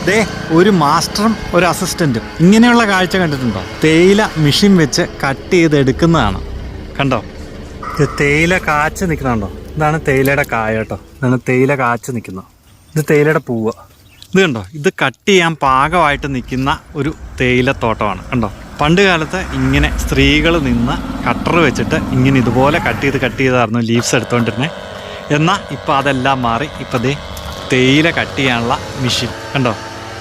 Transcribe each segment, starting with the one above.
ദേ ഒരു മാസ്റ്ററും ഒരു അസിസ്റ്റൻറ്റും. ഇങ്ങനെയുള്ള കാഴ്ച കണ്ടിട്ടുണ്ടോ? തേയില മെഷീൻ വെച്ച് കട്ട് ചെയ്തെടുക്കുന്നതാണ്. കണ്ടോ? ഇത് തേയില കാച്ച് നിൽക്കുന്നുണ്ടോ? ഇതാണ് തേയിലയുടെ കായ കേട്ടോ. ഇതാണ് തേയില കാച്ച് നിൽക്കുന്നത്. ഇത് തേയിലയുടെ പൂവ്. ഇത് കണ്ടോ? ഇത് കട്ട് ചെയ്യാൻ പാകമായിട്ട് നിൽക്കുന്ന ഒരു തേയിലത്തോട്ടമാണ്. കണ്ടോ? പണ്ട് കാലത്ത് ഇങ്ങനെ സ്ത്രീകൾ നിന്ന് കട്ടർ വെച്ചിട്ട് ഇങ്ങനെ ഇതുപോലെ കട്ട് ചെയ്തായിരുന്നു ലീവ്സ് എടുത്തുകൊണ്ടിരുന്നത്. എന്നാൽ ഇപ്പോൾ അതെല്ലാം മാറി. ഇപ്പോൾ ദേ തേയില കട്ട് ചെയ്യാനുള്ള മെഷീൻ കണ്ടോ?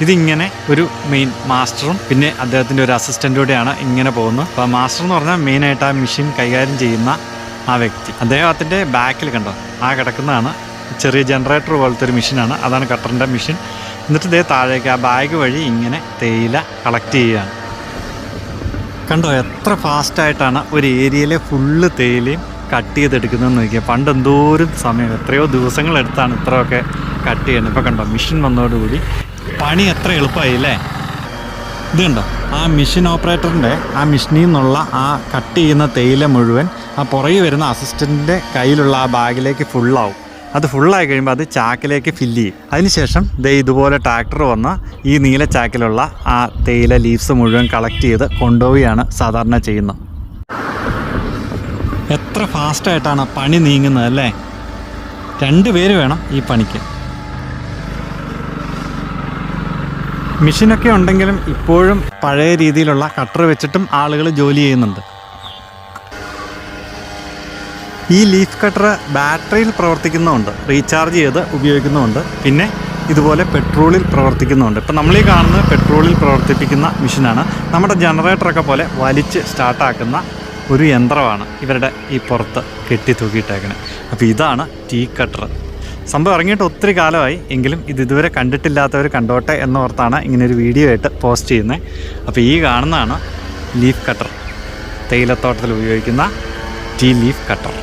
ഇതിങ്ങനെ ഒരു മെയിൻ മാസ്റ്ററും പിന്നെ അദ്ദേഹത്തിൻ്റെ ഒരു അസിസ്റ്റൻ്റൂടെയാണ് ഇങ്ങനെ പോകുന്നത്. അപ്പോൾ മാസ്റ്റർ എന്ന് പറഞ്ഞാൽ മെയിനായിട്ട് ആ മെഷീൻ കൈകാര്യം ചെയ്യുന്ന ആ വ്യക്തി. അദ്ദേഹത്തിൻ്റെ ബാക്കിൽ കണ്ടോ ആ കിടക്കുന്നതാണ് ചെറിയ ജനറേറ്റർ പോലത്തെ ഒരു മെഷീനാണ്. അതാണ് കട്ടറിൻ്റെ മെഷീൻ. എന്നിട്ട് ഇതേ താഴേക്ക് ആ ബാഗ് വഴി ഇങ്ങനെ തേയില കളക്ട് ചെയ്യുകയാണ്. കണ്ടോ എത്ര ഫാസ്റ്റായിട്ടാണ് ഒരു ഏരിയയിലെ ഫുള്ള് തേയിലയും കട്ട് ചെയ്തെടുക്കുന്നതെന്ന് നോക്കിയാൽ. പണ്ട് എന്തോരം സമയം, എത്രയോ ദിവസങ്ങളെടുത്താണ് ഇത്രയൊക്കെ കട്ട് ചെയ്യുന്നത്. ഇപ്പോൾ കണ്ടോ മെഷീൻ വന്നതോടുകൂടി പണി എത്ര എളുപ്പമായി അല്ലേ? ഇത് കണ്ടോ ആ മെഷീൻ ഓപ്പറേറ്ററിൻ്റെ ആ മെഷീനിൽ നിന്നുള്ള ആ കട്ട് ചെയ്യുന്ന തേയില മുഴുവൻ ആ പുറകെ വരുന്ന അസിസ്റ്റൻറ്റിൻ്റെ കയ്യിലുള്ള ആ ബാഗിലേക്ക് ഫുള്ളാവും. അത് ഫുള്ളായി കഴിയുമ്പോൾ അത് ചാക്കിലേക്ക് ഫില്ല് ചെയ്യും. അതിനുശേഷം ദേ ഇതുപോലെ ട്രാക്ടർ വന്ന് ഈ നീല ചാക്കിലുള്ള ആ തേയില ലീവ്സ് മുഴുവൻ കളക്ട് ചെയ്ത് കൊണ്ടുപോവുകയാണ് സാധാരണ ചെയ്യുന്നത്. എത്ര ഫാസ്റ്റായിട്ടാണ് പണി നീങ്ങുന്നത് അല്ലേ? 2 പേര് വേണം ഈ പണിക്ക്. മെഷീനൊക്കെ ഉണ്ടെങ്കിലും ഇപ്പോഴും പഴയ രീതിയിലുള്ള കട്ടർ വെച്ചിട്ടും ആളുകൾ ജോലി ചെയ്യുന്നുണ്ട്. ഈ ലീഫ് കട്ടർ ബാറ്ററിയിൽ പ്രവർത്തിക്കുന്നുമുണ്ട്, റീചാർജ് ചെയ്ത് ഉപയോഗിക്കുന്നുമുണ്ട്, പിന്നെ ഇതുപോലെ പെട്രോളിൽ പ്രവർത്തിക്കുന്നുമുണ്ട്. ഇപ്പം നമ്മളീ കാണുന്നത് പെട്രോളിൽ പ്രവർത്തിപ്പിക്കുന്ന മെഷീനാണ്. നമ്മുടെ ജനറേറ്ററൊക്കെ പോലെ വലിച്ച് സ്റ്റാർട്ടാക്കുന്ന ഒരു യന്ത്രമാണ് ഇവരുടെ ഈ പുറത്ത് കെട്ടി തൂക്കിയിട്ടേക്കണേ. അപ്പോൾ ഇതാണ് ടീ കട്ടർ. സംഭവം ഇറങ്ങിയിട്ട് ഒത്തിരി കാലമായി, എങ്കിലും ഇതുവരെ കണ്ടിട്ടില്ലാത്തവർ കണ്ടോട്ടെ എന്നോർത്താണ് ഇങ്ങനൊരു വീഡിയോ ആയിട്ട് പോസ്റ്റ് ചെയ്യുന്നത്. അപ്പോൾ ഈ കാണുന്നതാണ് ലീഫ് കട്ടർ, തേയിലത്തോട്ടത്തിൽ ഉപയോഗിക്കുന്ന ടീ ലീഫ് കട്ടർ.